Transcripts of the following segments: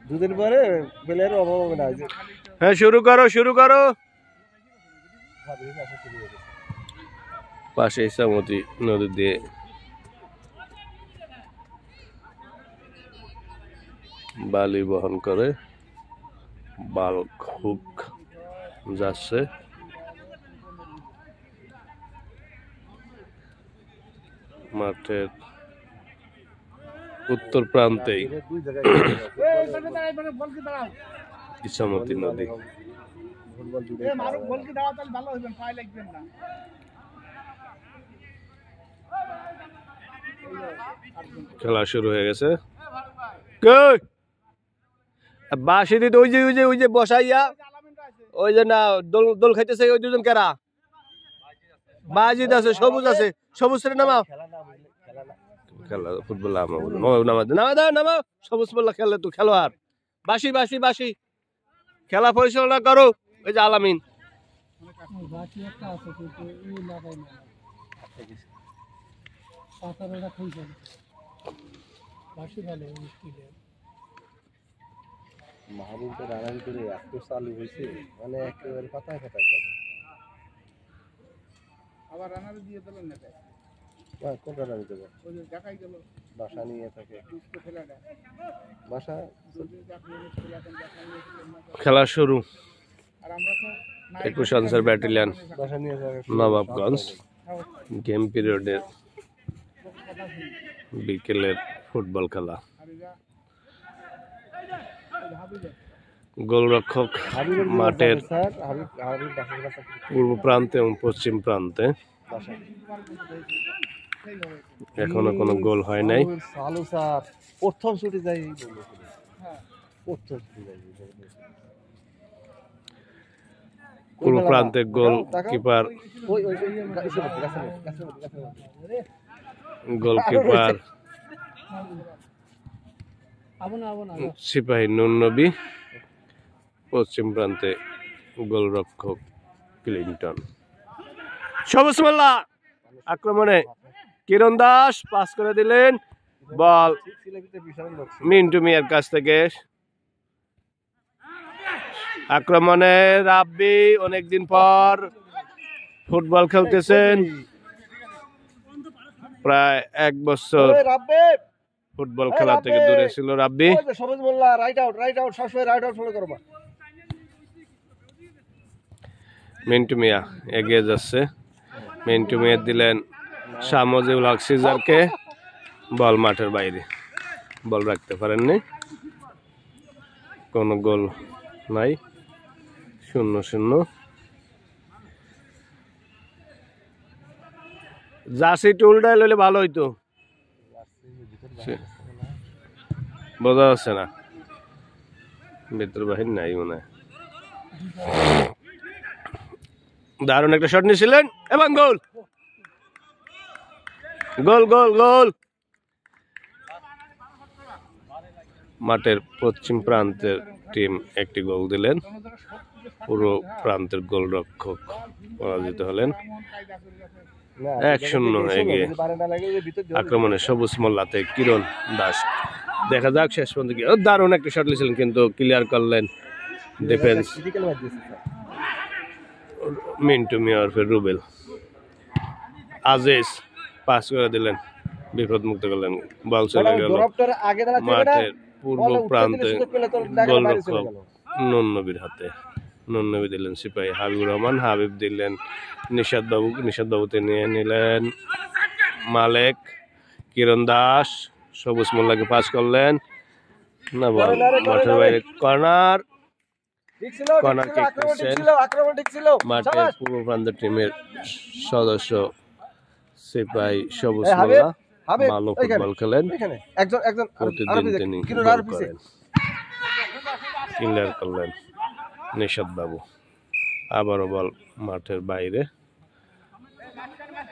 দুদিন পরে প্লেয়ার অভাব হবে না। হ্যাঁ শুরু করো। পাশে ইসামতি নদী দিয়ে বালি বহন করে বাল্ক হুক যাচ্ছে। মাঠের উত্তর প্রান্তেই ইসামতি নদী। খেলা শুরু হয়ে গেছে। বাঁশি দিতে ওই যে বসাইয়া ওই যে না দোল খাইতেছে ওই দুজন কেরা বাজিদ আছে সবুজ রে নামাও। খেলা ফুটবল নামা সবুজ বললা খেলে তো খেলোয়াড়। বাঁশি খেলা পরিচালনা করো ওই যে আলামিন। মাহবুবকে রানার ভিতরে এত চালু হয়েছে মানে একেবারে পাতায় চলে। আবার রানারে দিয়ে দিলেন না কোন রানারে দেবো? ওই যে দেখাই গেল বাসা নিয়ে থাকে বাসা। খেলা শুরু। 21 আনসার ব্যাটালিয়ন নবাবগঞ্জ। গেম পিরিয়ডের বিকেলের ফুটবল খেলা। গোলরক্ষক মাঠের পূর্ব প্রান্তে এবং পশ্চিম প্রান্তে। এখনো কোনো গোল হয় নাই। প্রথম শুটে যাই পূর্ব প্রান্তে গোল কিপার সিপাহী নুন নবী। পশ্চিম প্রান্তে গোলরক্ষক ক্লিন্টন। সবুজ মোল্লা আক্রমণে কিরণ দাস পাস করে দিলেন। বল মিন্টু মিয়ার কাছ থেকে। আক্রমণে রাব্বি অনেকদিন পর ফুটবল খেলতেছেন। প্রায় 1 বছর ফুটবল খেলা থেকে দূরে ছিল রাব্বি। সবুজ মোল্লা রাইট আউট সবসময় রাইট আউট ফলো করবা। মিন্টু মিয়া এগিয়ে যাচ্ছে। মিন্টু মিয়া দিলেন শামজিউল হক সিজারকে। বল মাঠের বাইরে, বল রাখতে পারেননি। কোনো গোল নাই, 0-0। জার্সি টুলটা লইলে ভালো হইতো। বোঝা যাচ্ছে না, ভিতর বাহির নাই মনে হয়। দারুণ একটা শট নিয়েছিলেন এবং গোল গোল গোল গোল। মাঠের পশ্চিম প্রান্তের টিম একটি গোল দিলেন। পূর্ব প্রান্তের গোলরক্ষক পরাজিত হলেন। 1-0 এগিয়ে। আক্রমণে সবুজ মোল্লাতে কিরণ দাস। দেখা যাক শেষ পর্যন্ত কি। দারুণ একটা শট নিয়েছিলেন কিন্তু ক্লিয়ার করলেন ডিফেন্স মিন্টু মিয়ার ফের রুবেল। আজিজ পাস করে দিলেন, বিপদ মুক্ত করলেন। বল চলে গেল মাঠের পূর্ব প্রান্তে গোলরক্ষক নুন নবীর হাতে। নুন নবী দিলেন সিপাহী হাবিবুর রহমান। হাবিব দিলেন নিশাদ বাবু। নিশাদ বাবুতে নিয়ে নিলেন মালেক। কিরণ দাস সবুজ মোল্লাকে পাস করলেন না, বল মাঠের বাইরে। কর্নার কিক করছেন মাঠের পূর্ব প্রান্তের টিমের সদস্য সিপাহী সবুজ মোল্লা। ভালো ফুটবল খেলেন, প্রতিদিন তিনি ক্লিয়ার করলেন নিশাদ বাবু। আবারও বল মাঠের বাইরে,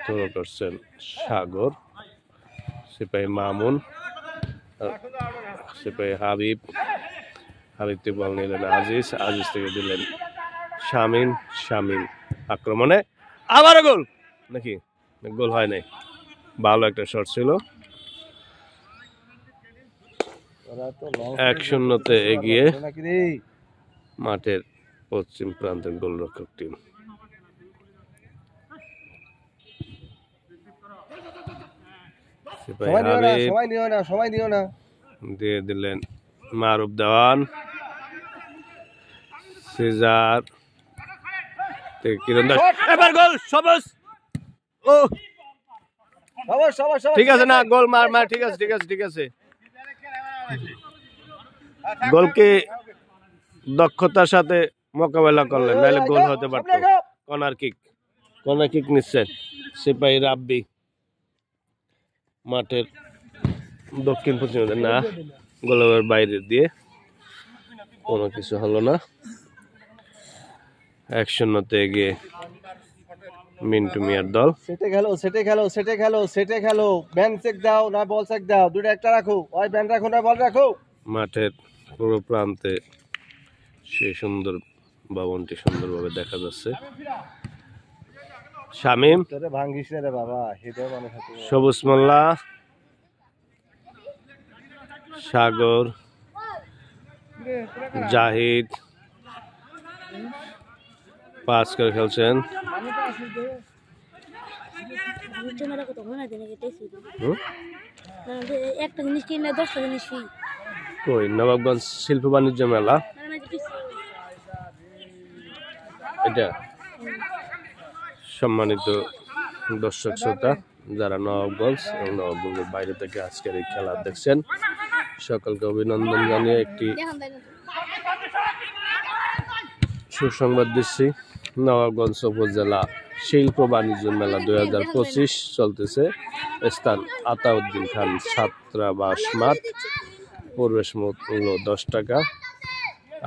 থ্রো করছেন সাগর। সিপাহী মামুন, সিপাহী হাবিব। হাবিব থেকে বল নিলেন আজিজ। আজিজ থেকে দিলেন শামীম। আক্রমণে আবারও গোল নাকি? গোল হয় নাই। ভালো একটা শট ছিল। 1-0 এগিয়ে মাঠের পশ্চিম প্রান্তের গোলরক্ষক টিম। দিয়ে দিলেন মারুফ দেওয়ান, সিজার কিরণ দাস, এবার গোল সবুজ। ও ঠিক আছে না, গোল মার ঠিক আছে ঠিক আছে ঠিক আছে। গোলকে দক্ষতার সাথে মোকাবেলা করলেন, নাহলে গোল হতে পারত। কর্নার কিক নিচ্ছেন সিপাহী রাব্বি মাঠের দক্ষিণ পশ্চিম না, গোলের বাইরে দিয়ে কোনো কিছু হলো না। 1-0 এগিয়ে মিন্টু মিয়ার দল। মাঠের পুরো প্রান্তে সেই সুন্দর ভবনটি সুন্দরভাবে দেখা যাচ্ছে। শামীম, সবুজ মোল্লা, সাগর, জাহিদ পাস করে খেলছেন। কই নবাবগঞ্জ শিল্প বাণিজ্য মেলা এটা। সম্মানিত দর্শক শ্রোতা যারা নবাবগঞ্জ এবং নবাবগঞ্জের বাইরে থেকে আজকের এই খেলা দেখছেন, সকলকে অভিনন্দন জানিয়ে একটি সুসংবাদ দিচ্ছি। নবাবগঞ্জ উপজেলা শিল্প বাণিজ্য মেলা 2025 চলতেছে। স্থান আতাউদ্দিন খান ছাত্রাবাস মাঠ, প্রবেশ মূল্য 10 টাকা।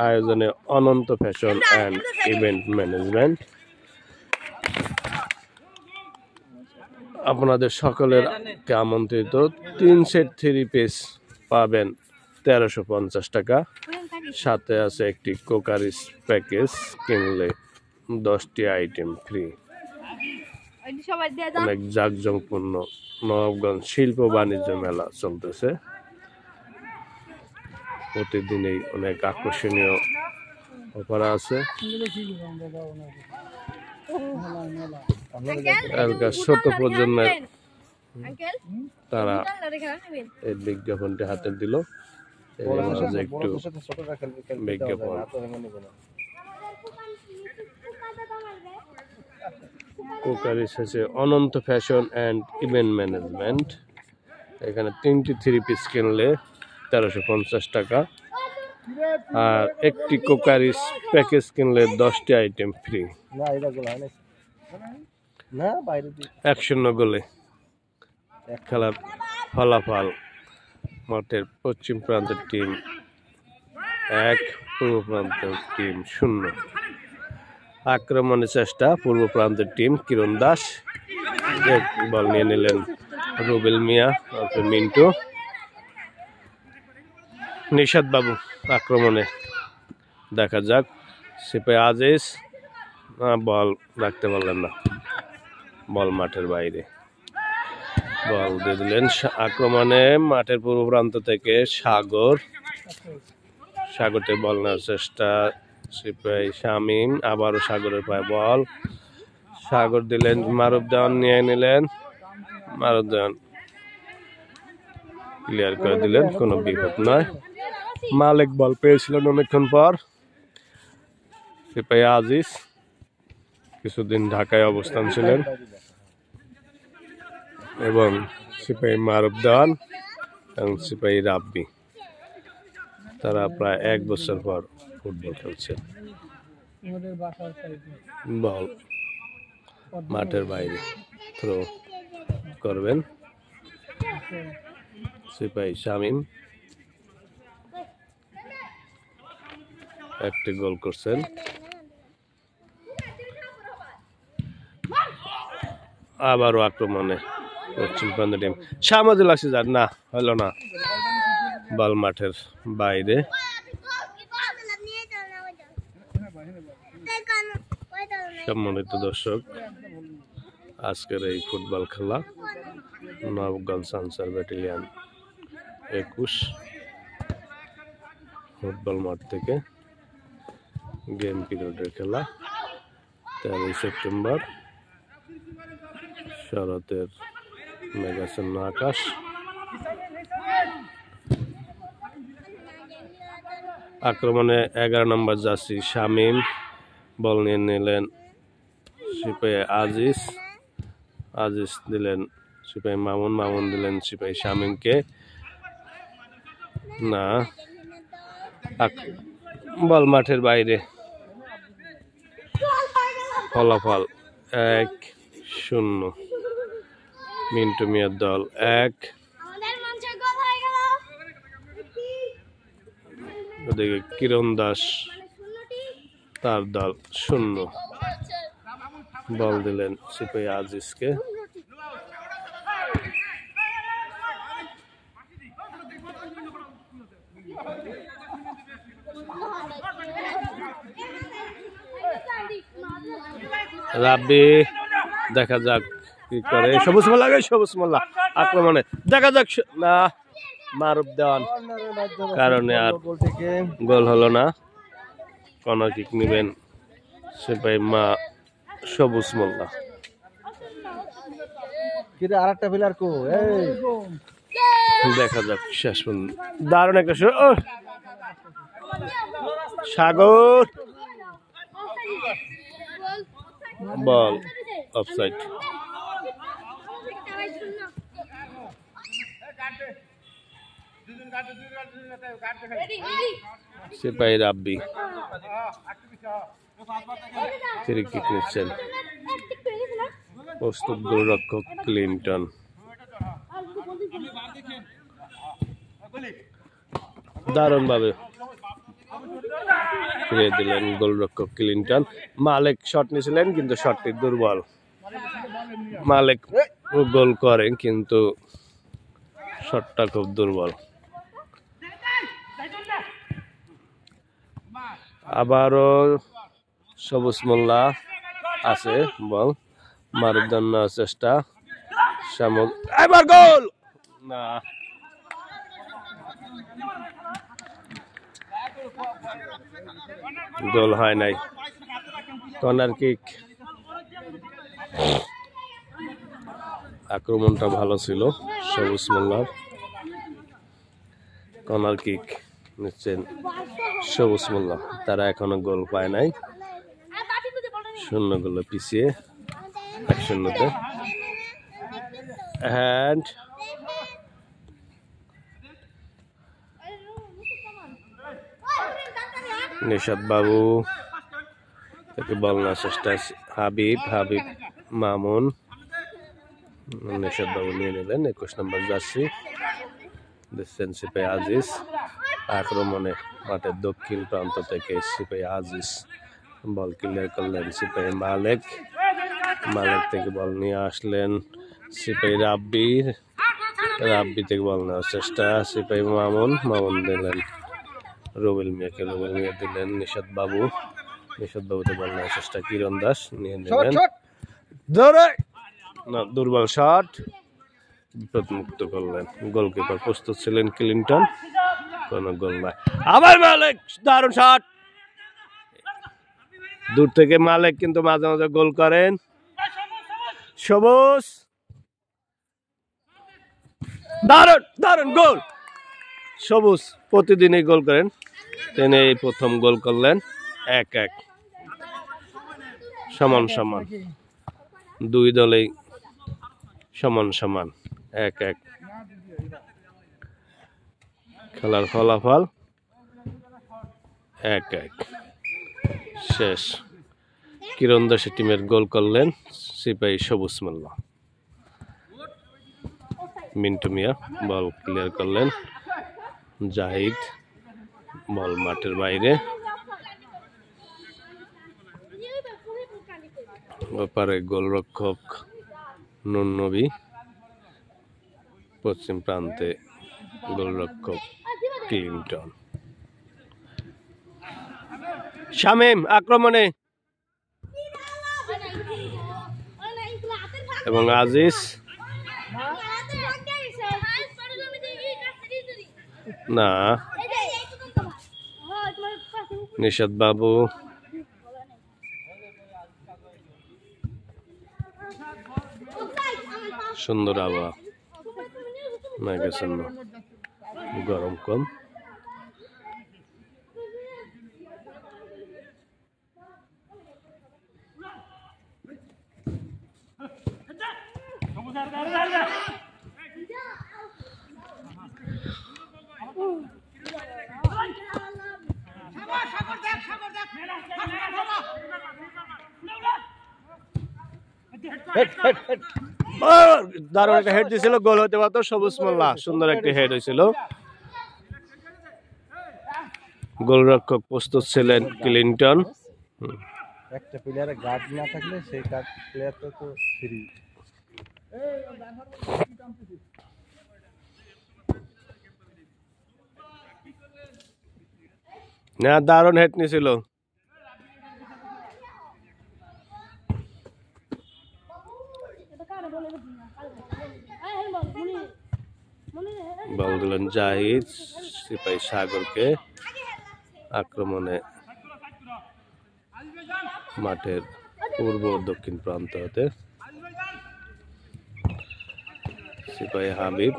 আয়োজনে অনন্ত ফ্যাশন অ্যান্ড ইভেন্ট ম্যানেজমেন্ট। আপনাদের সকলের আমন্ত্রিত। 3 সেট 3 পিস পাবেন 1350 টাকা। সাথে আছে একটি কোকারিস প্যাকেজ, কিনলে 10টি আইটেম ফ্রি। অনেক জাঁকজমকপূর্ণ নবাবগঞ্জ শিল্প বাণিজ্য মেলা চলতেছে। প্রতিদিনই অনেক আকর্ষণীয় অফার আছে। ছোট প্রজন্মের তারা এই বিজ্ঞাপনটি হাতে দিল। একটু বিজ্ঞাপন। কোকারিস আছে অনন্ত ফ্যাশন অ্যান্ড ইভেন্ট ম্যানেজমেন্ট। এখানে 3টি 3 পিস কিনলে 1350 টাকা, আর একটি কোকারিস প্যাকেজ কিনলে 10টি আইটেম ফ্রি। 1-0 গোলে খেলার ফলাফল মাঠের পশ্চিম প্রান্তের টিম 1, পূর্ব প্রান্তের টিম 0। আক্রমণের চেষ্টা পূর্ব প্রান্তের টিম, কিরণ দাস বল নিয়ে নিলেন রুবেল মিয়া মিন্টু। নিশাদ বাবু আক্রমণে, দেখা যাক। সিপাহী আজিজ বল রাখতে পারলেন না, বল মাঠের বাইরে। বল দিয়ে দিলেন আক্রমণে মাঠের পূর্ব প্রান্ত থেকে সাগরতে বল নেওয়ার চেষ্টা সিপাহী শামীম, আবারও সাগরের পায়ে বল। সাগর দিলেন, মারুফ দেওয়ান নিয়ে নিলেন, মারুফ দেওয়ান ক্লিয়ার করে দিলেন, কোনো বিপদ নয়। মালিক বল পেয়েছিলেন অনেকক্ষণ পর। সিপাহী আজিজ কিছুদিন ঢাকায় অবস্থান ছিলেন, এবং সিপাহী মারুফ দেওয়ান এবং সিপাহী রাব্বি তারা প্রায় 1 বছর পর ফুটবল খেলছে। বল মাঠের বাইরে থ্রো করবেন সিপাহী শামীম। একটি গোল করছেন। আবারও আক্রমণে পশ্চিম প্রান্ত টিম। সামাজে লাগছে যার না হলো না, বল মাঠের বাইরে। সম্মানিত দর্শক, আজকের এই ফুটবল খেলা নবগঞ্জ আনসার ব্যাটালিয়ন 21 ফুটবল মাঠ থেকে গেম পিরিয়ডের খেলা 13 সেপ্টেম্বর। শরতের মেঘাচ্ছন্ন আকাশ। আক্রমণে 11 নম্বর জার্সি শামীম বল নিয়ে নিলেন সিপাহী আজিজ। আজিজ দিলেন সিপাহী মামুন, মামুন দিলেন সিপাহী শামীমকে। না, বল মাঠের বাইরে। ফলাফল 1-0। মিন্টু মিয়ার দল 1, ওদিকে কিরণ দাস তার দল 0। বল দিলেন সিপাহী আজিজকে। রাব্বি দেখা যাক কি করে। সবুজ মোল্লা, সবুজ মোল্লা আক্রমণে দেখা যাক। না, মারুফ দেওয়ান কারণে আর গোল হলো না। কর্নার কিক নিবেন সিপাহী সবুজ মোল্লা। দেখা যাক শেষ পর্যন্ত। দারুণ একটা সাগর বল অফসাইড। সিপাহী রাব্বি ফ্রি কিক নিচ্ছেন। প্রস্তুত গোলরক্ষক ক্লিন্টন। দারুণ ভাবে ফিরিয়ে দিলেন গোলরক্ষক ক্লিন্টন। মালেক শট নিয়েছিলেন কিন্তু শটটি দুর্বল। মালেক গোল করেন কিন্তু শটটা খুব দুর্বল। আবারও সবুজ মোল্লা আছে বল। মারুফ জন্য চেষ্টা। এবার গোল না, গোল হয় নাই। Corner kick. আক্রমণটা ভালো ছিল সবুজ মোল্লার। কর্নার কিক নিচ্ছেন সবুজ মোল্লা। তারা এখনো গোল পায় নাই। 0 গোলে পিছিয়ে 1-0-তে। হ্যান্ড নিশাদ বাবু তাকে বল না চেষ্টা। হাবিব মামুন। নিশাদ বাবু নিয়ে নিলেন 21 নম্বর জার্সি। দিচ্ছেন সিপাহী আজিজ। আক্রমণে মাঠের দক্ষিণ প্রান্ত থেকে সিপাহী আজিজ বল ক্লিয়ার করলেন সিপাহী মালেক। মালেক থেকে বল নিয়ে আসলেন সিপাহী রাব্বি থেকে বল নেওয়ার চেষ্টা। সিপাহী মামুন দিলেন রুবেল মিয়াকে। রুবেল মিয়া দিলেন নিশাদ বাবুতে বল নেওয়ার চেষ্টা। কিরণ দাস নিয়ে নিলেন। না, দুর্বল শট। বিপদমুক্ত করলেন। গোলকিপার প্রস্তুত ছিলেন ক্লিন্টন। কোন গোল নাই। আবার মালেক দারুণ শট। দূর থেকে মালেক কিন্তু মাঝে মাঝে গোল করেন। সবুজ দারুণ গোল। সবুজ প্রতিদিনই গোল করেন, তিনি এই প্রথম গোল করলেন। 1-1 সমান। দুই দলেই সমান। 1-1 খেলার ফলাফল 1-1 শেষ। কিরণ দাসের টিমের গোল করলেন সিপাহী সবুজ মোল্লা। মিন্টু মিয়া বল ক্লিয়ার করলেন। জাহিদ বল মাঠের বাইরে। ওপারে গোলরক্ষক নুন নবী। পশ্চিম প্রান্তে গোলরক্ষক ক্লিন্টন। শামীম আক্রমণে এবং আজিজ না, নিশাদ বাবু সুন্দর আবহাওয়া, মেঘাচ্ছন্ন, গরম কম। দারুণ একটা হেড দিছিল, গোল হতে পারতো। সবুজ মোল্লা সুন্দর একটা হেড হয়েছিল। গোলরক্ষক প্রস্তুত ছিলেন ক্লিন্টন। একটা প্লেয়ারে গার্ড না থাকলে সেই প্লেয়ারটা তো ফ্রি। না, দারুণ হেড নিছিল। বল দিলেন জাহিদ, সিপাহী সাগরকে আক্রমণে মাঠের পূর্ব ও দক্ষিণ প্রান্ত হতে। সিপাহী হাবিব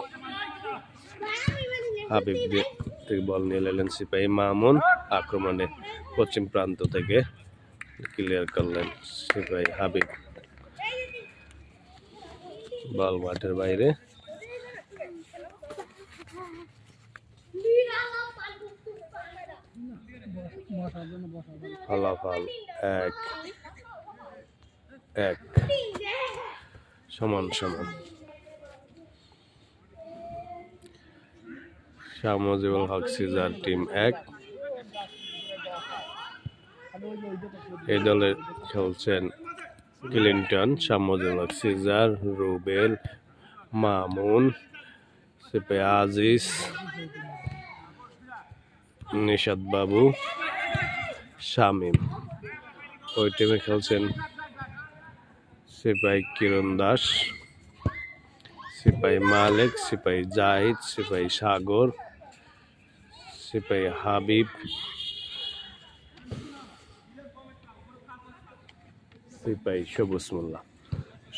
থেকে বল নিয়ে এলেন সিপাহী মামুন, আক্রমণে পশ্চিম প্রান্ত থেকে ক্লিয়ার করলেন সিপাহী হাবিব। বল মাঠের বাইরে। ফলাফল 1-1, সমান সমান। শামজিবুল হক সিজার টিম 1। এই দলে খেলছেন ক্লিন্টন, শামজিবুল হক সিজার, রুবেল, মামুন, সিপাহী আজিজ, নিশাদ বাবু, শামীম। ওই টিমে খেলছেন সিপাহী কিরণ দাস, সিপাহী মালিক, সিপাহী জাহিদ, সিপাহী সাগর, সিপাহী হাবিব, সিপাহী সবুজ মোল্লা।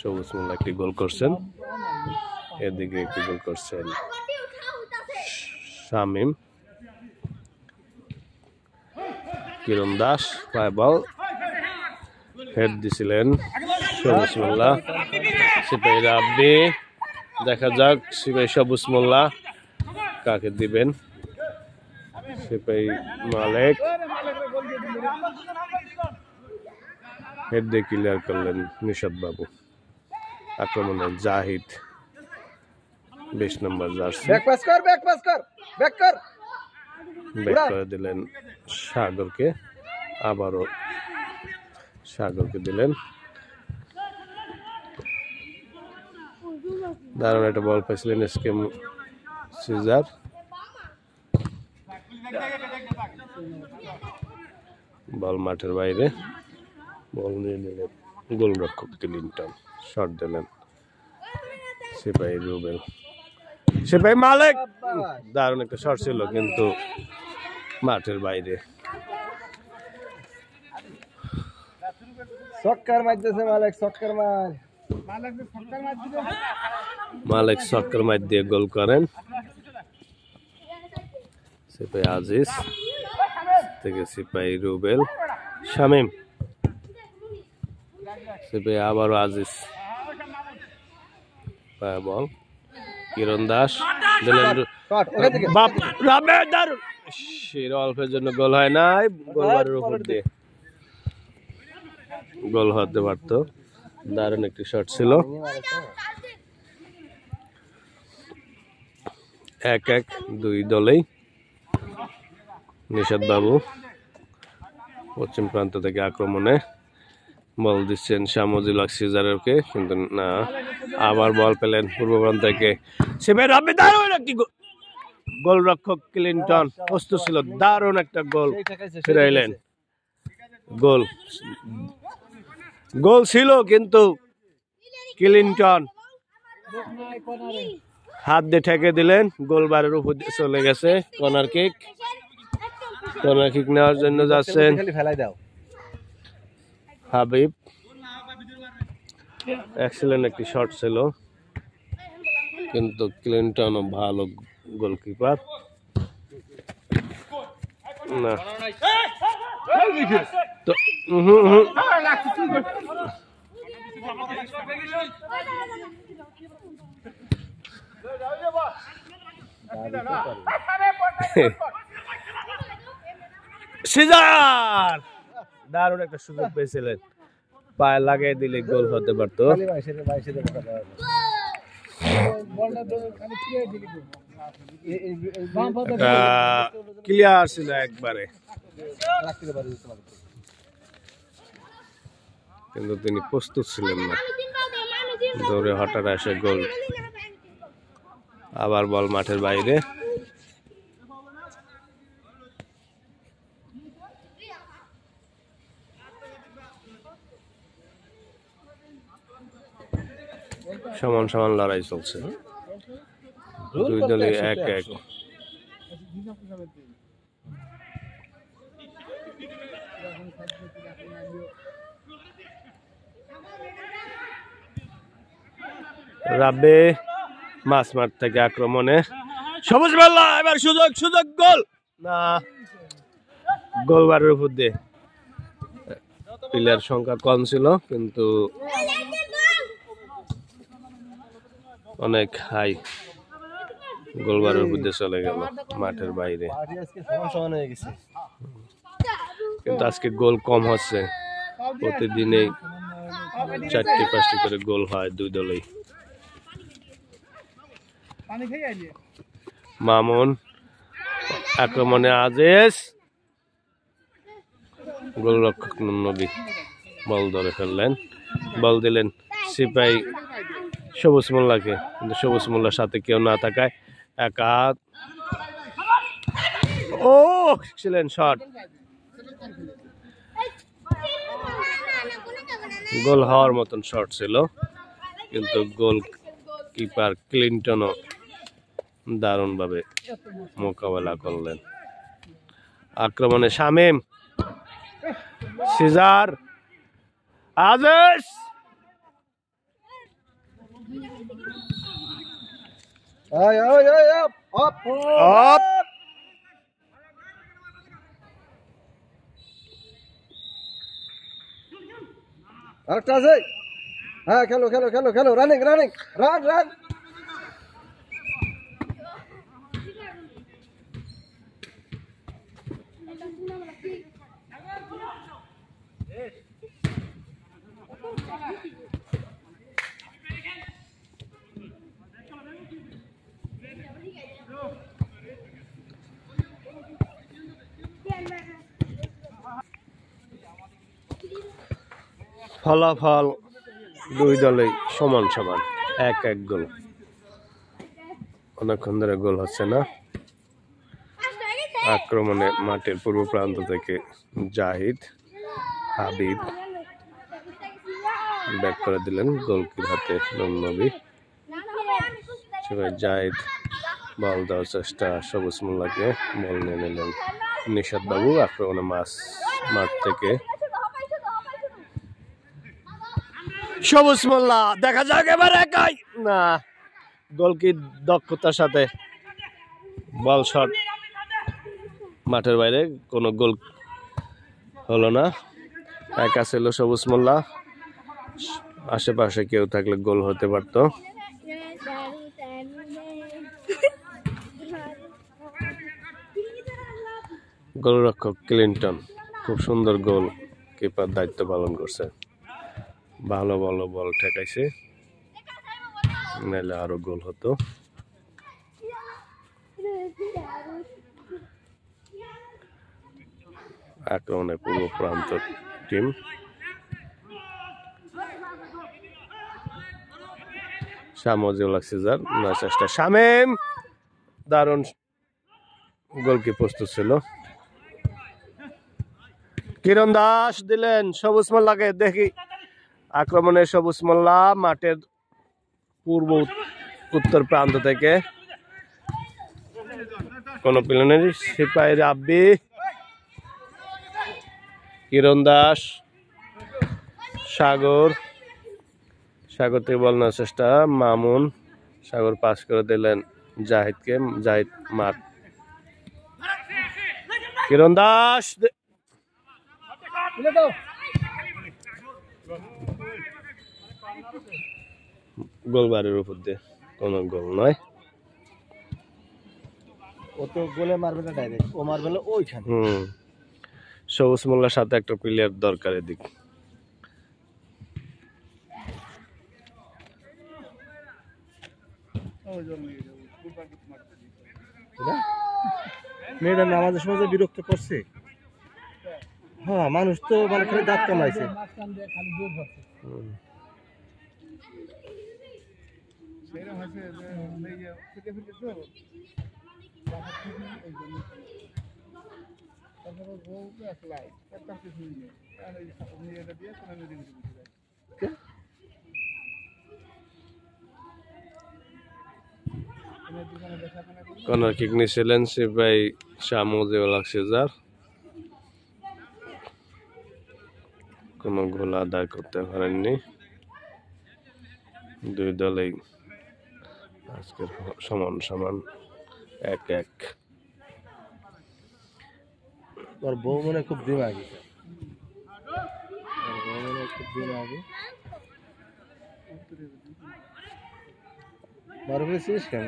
সবুজ মোল্লা একটি গোল করছেন, এদিকে একটি গোল করছেন শামীম। কিরণ দাস পায় বল, হেড দিছিলেন সবুজ মোল্লা। সিপাহী রাব্বি, দেখা যাক সিপাহী সবুজ মোল্লা কাকে দিবেন। সিপাহী মালিক হেড দিয়ে ক্লিয়ার করলেন নিশাদ বাবু। আক্রমণে জাহিদ 20 নম্বর জার্সি, ব্যাক করে দিলেন সাগরকে, আবারও সাগরকে দিলেন। দারুণ একটা বল পাইছিলেন এসকে সিজার। বল মাঠের বাইরে, বল নিয়ে নিলেন গোলরক্ষক ক্লিন্টন, শট দিলেন সিপাহী রুবেল। সিপাহী মালিক, দারুণ একটা শট ছিল কিন্তু মাঠের বাইরে। মালিক ছক্কার মার দিয়ে গোল করেন। সিপাহী আজিজ থেকে সিপাহী রুবেল, শামীম, সিপাহী আবারও আজিজ বল। কিরণ দাস দিলেন, অল্পের জন্য গোল হয় নাই। গোলবারের উপর দিয়ে গোল হতে পারত। দারুণ একটি শট ছিল। 1-1 দুই দলেই। নিশাদ বাবু পশ্চিম প্রান্ত থেকে আক্রমণে বল দিচ্ছেন শামজিবুল হক সিজারকে, কিন্তু না, আবার বল পেলেন পূর্ব প্রান্ত থেকে সিপাহী রাব্বি। দারুণ একটি গোলরক্ষক ক্লিন্টন প্রস্তুত ছিল, দারুণ একটা গোল ফিরাইলেন। গোল ছিল কিন্তু ক্লিন্টন হাত দিয়ে ঠেকে দিলেন, গোলবারের উপর দিয়ে চলে গেছে। কর্নার কিক নেওয়ার জন্য যাচ্ছেন হাবিব। এক্সেলেন্ট একটি শট ছিল, কিন্তু ক্লিনটন ভালো গোলকিপার না তো। সিজার দারুণ একটা সুযোগ পেয়েছিলেন, পায়ে লাগিয়ে দিলে গোল হতে পারতো। ক্লিয়ার ছিল একবারে, কিন্তু তিনি প্রস্তুত ছিলেন না। দৌড়ে হঠাৎ আসে গোল, আবার বল মাঠের বাইরে। সমান সমান লড়াই চলছে, দুই দলই এক এক। রাব্বে মাছ মাঠ থেকে আক্রমণে সবুজ বল্লা, এবার সুযোগ গোল না, গোলবারের উপর দিয়ে। প্লেয়ার সংখ্যা কম ছিল, কিন্তু অনেক হাই, গোলবারের উপর দিয়ে চলে গেল মাঠের বাইরে। কিন্তু আজকে গোল কম হচ্ছে, প্রতিদিনই 4-5টি করে গোল হয় দুই দলেই। মামুন আক্রমণে আজিজ, গোলরক্ষক নবী বল ধরে ফেললেন, বল দিলেন সিপাহী সবুজ মোল্লাকে, কিন্তু সবুজ মোল্লার সাথে কেউ না থাকায় একা। ও ছিলেন শট, গোল হওয়ার মতন শট ছিল, কিন্তু গোল কিপার ক্লিনটনও দারুণ ভাবে মোকাবেলা করলেন। আক্রমণে শামীম, সিজার, আজিজ, হ্যাঁ খেলো খেলো খেলো খেলো, রানিং রানিং, রান রান। ফলাফল দুই দলেই সমান সমান, এক এক গোল। অনেকক্ষণ ধরে গোল হচ্ছে না। আক্রমণে মাঠের পূর্ব প্রান্ত থেকে জাহিদ, হাবিব ব্যাক করে দিলেন গোলকির হাতে নবী। জাহিদ বল দেওয়ার চেষ্টা, সবুজ মোল্লাকে বল নিয়ে নিলেন নিশাদ বাবু। আক্রমণে মাঠ থেকে সবুজ মোল্লা, দেখা যাক এবার একাই না, গোলকির দক্ষতার সাথে বল শট মাঠের বাইরে, কোনো গোল হলো না। একা ছিল সবুজ মোল্লা, আশেপাশে কেউ থাকলে গোল হতে পারত। গোলরক্ষক ক্লিনটন খুব সুন্দর গোল কিপার দায়িত্ব পালন করছে, ভালো ভালো বল ঠেকাইছে, নাহলে আরো গোল হতো। আক্রমণে পূর্ব প্রান্ত টিম, শামজিউল সিজার নয় চেষ্টা, শামীম দারুণ গোলকি প্রস্তুত ছিল। কিরণ দাস দিলেন সবুজ মোল্লাকে, দেখি আক্রমণে সবুজ মোল্লা মাঠের পূর্ব উত্তর প্রান্ত থেকে কোন প্লেনের সিপাহী রাব্বি, কিরণ দাস, সাগর থেকে বল নেওয়ার চেষ্টা, মামুন, সাগর পাস করে দিলেন জাহিদকে, জাহিদ মাঠ, কিরণ দাস গোলবারের উপর দিয়ে কোন গোল নয়। ও তো গোলে মারবে না ডাইরেক্ট, ও মারবে না ওইখানে। সবুজ মোল্লার সাথে একটা প্লেয়ার দরকার এদিক। মেয়েটা নামাজের সময় বিরক্ত করছে। হ্যাঁ, মানুষ তো মানে খালি দাঁত কামাইছে। কর্নার কিক নিয়েছিলেন সিপাহী শামুজিউল হক সিজার, কোন গোল আদায় করতে পারেননি। দুই দলেই আজকের সমান 1-1। তোর বউ মনে খুব দিমাগি, মারু ফেলেছিস কেন?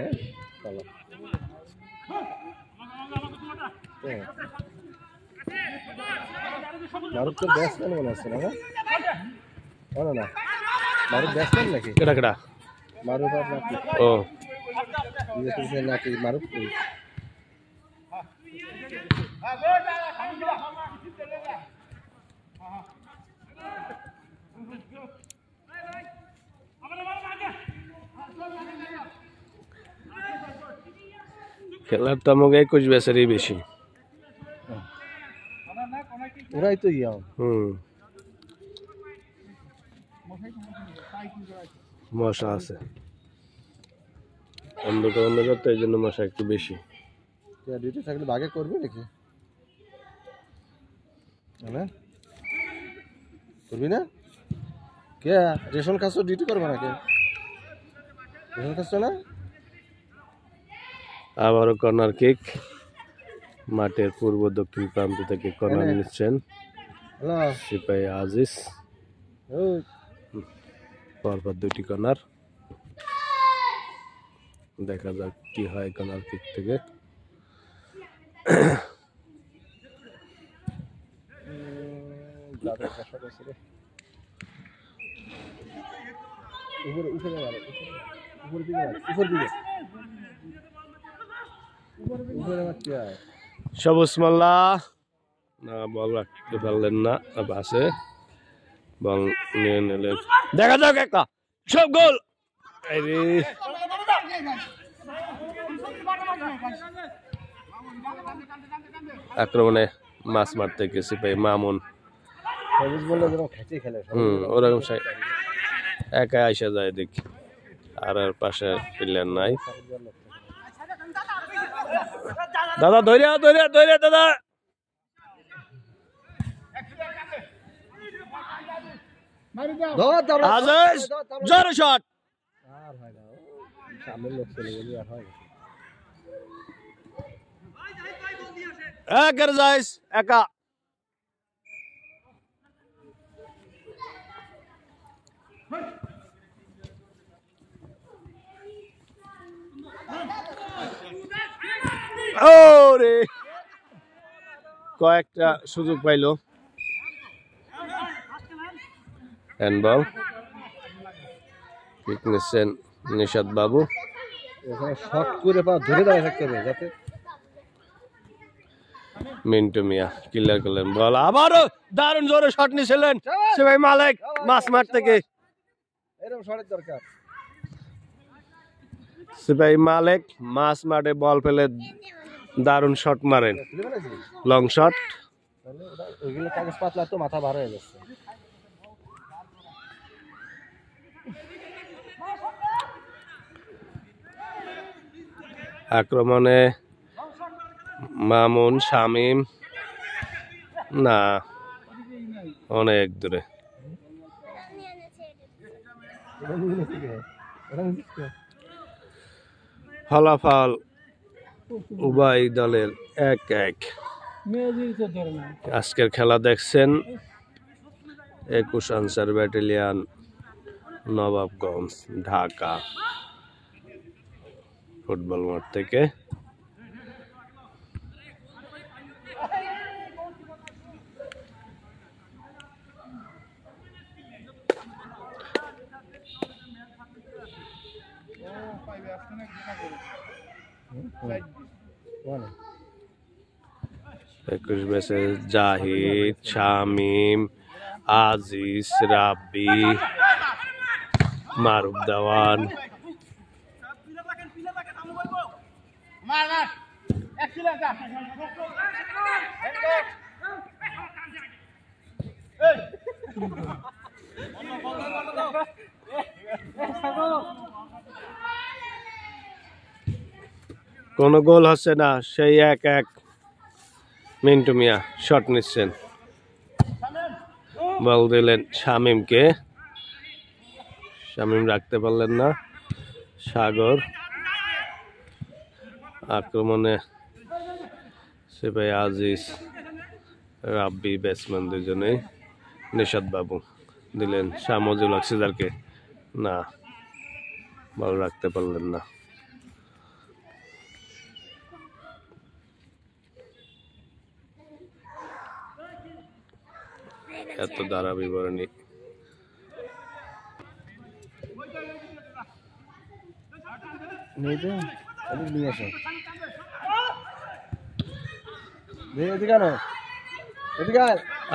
মারুফ তোর ব্যাটসম্যান মনে হচ্ছে না? না, মারুফ ব্যাটসম্যান নাকি? কেডা মারুফ আর নাকি? ও নাকি মারুফ? খেলার তো আমাকে 21 বছরই বেশি। ওরাই তো ইয়াং। মশা আছে অন্ধকার তো, এই জন্য মশা একটু বেশি। ডিউটি থাকলে বাগে করবি নাকি? করবি না? কে রেশন খাচ্ছ, ডিউটি করবো নাকি? রেশন খাচ্ছ না? আবারও কর্নার কিক, মাঠের পূর্ব দক্ষিণ প্রান্ত থেকে কর্নার নিচ্ছেন সিপাহী আজিজ। পরপর দুটি কর্নার, দেখা যাক কি হয় কর্নার কিক থেকে। সবুজ মোল্লা না, বল রাখতে পারলেন না, পাশে বল নিয়ে নিলেন, দেখা যাক একটা সব গোল। আক্রমণে মাছ মারতে গেছি ভাই মামুন, ওরকম একা আইসা যায় দেখি, আর পাশে প্লেয়ার নাই। দাদা ধরে দাদা, জোরে শট, একা ওরে কয়েকটা সুযোগ পাইলো। হ্যান্ডবল কিক নিচ্ছেন নিশাদ বাবু, শট করে পা ধরে দাঁড়িয়ে থাকতে হবে যাতে। মিন্টু মিয়া ক্লিয়ার করলেন বল, আবারও দারুণ জোরে শট নিয়েছিলেন সিপাহী মালিক মাছ মাঠ থেকে। এরকম শটের দরকার। সিপাহী মালিক মাছ মাঠে বল ফেলে দারুণ শট মারেন, লং শট। ওইগুলো কাগজ পাতলা তো মাথা ভার হয়ে যাচ্ছে। আক্রমণে মামুন, শামীম, না অনেক দূরে। ফলাফল উভয় দলের 1-1। আজকের খেলা দেখছেন 21 answer battalion, Nawabganj, Dhaka football মাঠ থেকে। একুশ বেসে জাহিদ, শামীম, আজিজ, রাব্বি, মারুফ দেওয়ান, কোনো গোল হচ্ছে না, সেই 1-1। মিন্টু মিয়া শট নিচ্ছেন, বল দিলেন শামীমকে, শামীম রাখতে পারলেন না। সাগর আক্রমণে সিপাহী আজিজ, রাব্বি ব্যাটসম্যান দুজনেই। নিশাদ বাবু দিলেন শামজুল আকসিদারকে, না বল রাখতে পারলেন না। এত দ্বারা বিবরণী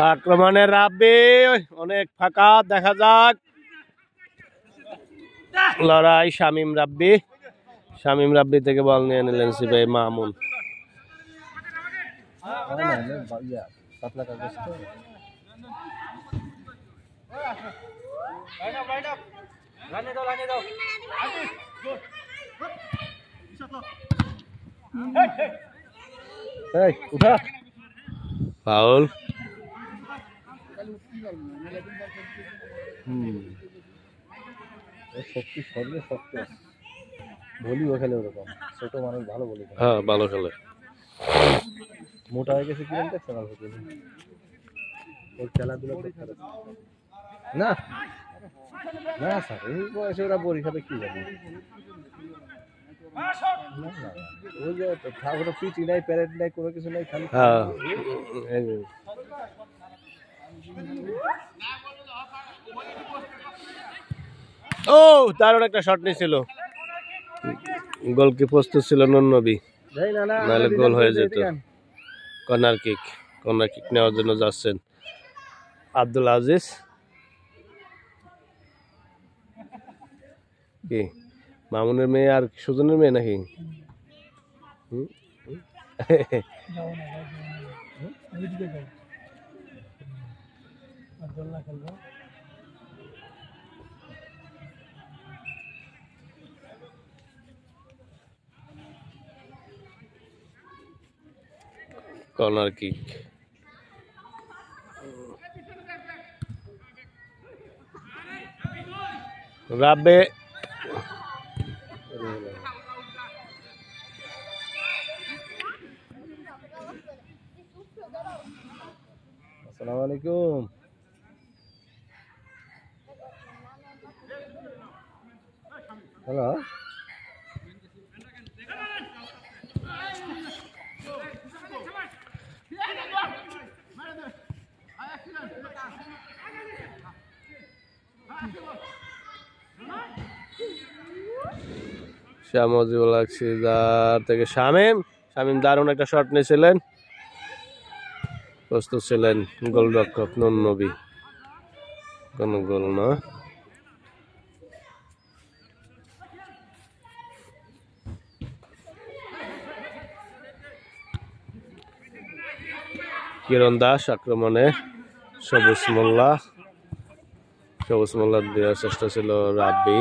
আক্রমণে রাব্বি, অনেক ফাঁকা, দেখা যাক লড়াই। শামীম রাব্বি থেকে বল নিয়ে নিলেন সিপাহী মামুন। ফাউল। শক্তি শরীরে শক্ত, বলিও খেলে ওরকম, ছোট মানুষ ভালো বলি। হ্যাঁ ভালো খেলে, মোটা হয়ে গেছে, কি দেখছেন ওর খেলাধুলা না না স্যার, এই বয়সে ওরা বড়ি খাবে কি জানে। ওই যে কোনো পিটি নাই, প্যারেড নাই, কোনো কিছু নাই, খালি ও দারুণ একটা শট নিয়েছিল, গোল কি প্রস্তুত ছিল নুননবী, নাহলে গোল হয়ে যেত। কর্নার কিক নেওয়ার জন্য যাচ্ছেন আব্দুল আজিজ। কি মামুনের মেয়ে আর সুজনের মেয়ে নাকি? কর্নার কিক, রাব্বে আসসালামু আলাইকুম। হ্যালো, শামজুল আকসিদার থেকে শামীম দারুণ একটা শট নিয়েছিলেন, প্রস্তুত ছিলেন গোলরক্ষক নুননবী, কোন গোল না। কিরণ দাস আক্রমণে, সবুজ মোল্লা দেওয়ার চেষ্টা ছিল রাব্বি,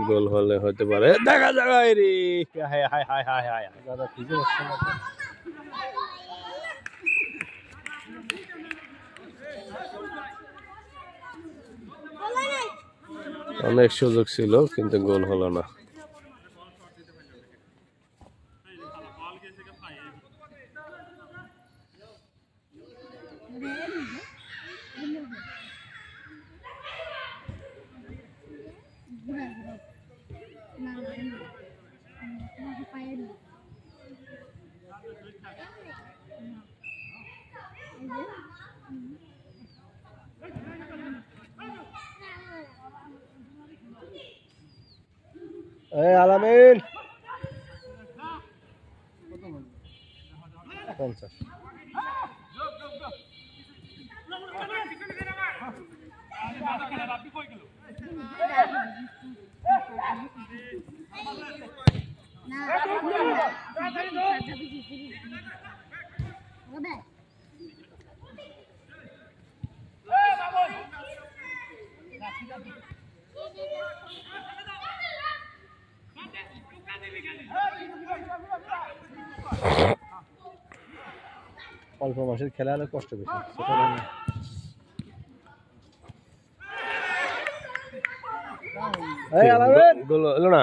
গোল হলে হতে পারে, দেখা যাক। রে হায় হায় হায় হায় হায়, দাদা ঠিক আছে না? অনেক সুযোগ ছিল কিন্তু গোল হলো না। আলামিন 50। অল্প মাসের খেলা হলে কষ্ট বেশি। গোল হলো না।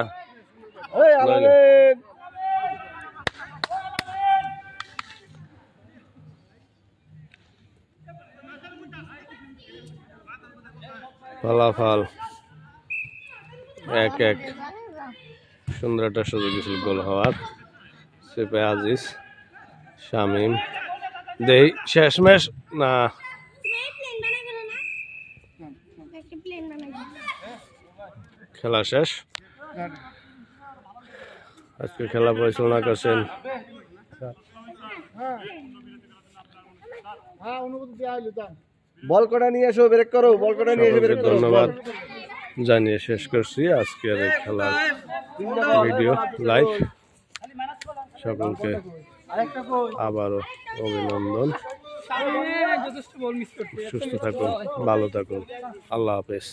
ফলাফল 1-1। সুন্দর একটা সুযোগ ছিল গোল হওয়ার। সিপাহী আজিজ, শামীম, দেই শেষমেশ না, খেলা শেষ। আজকে খেলা পরিচালনা করছেন বল কটা নিয়ে এসো, ব্রেক করো, বল কটা নিয়ে এসে ব্রেক করো। ধন্যবাদ জানিয়ে শেষ করছি আজকের এই খেলার ভিডিও লাইভ। সকলকে আবারও অভিনন্দন। সুস্থ থাকুন, ভালো থাকুন, আল্লাহ হাফেজ।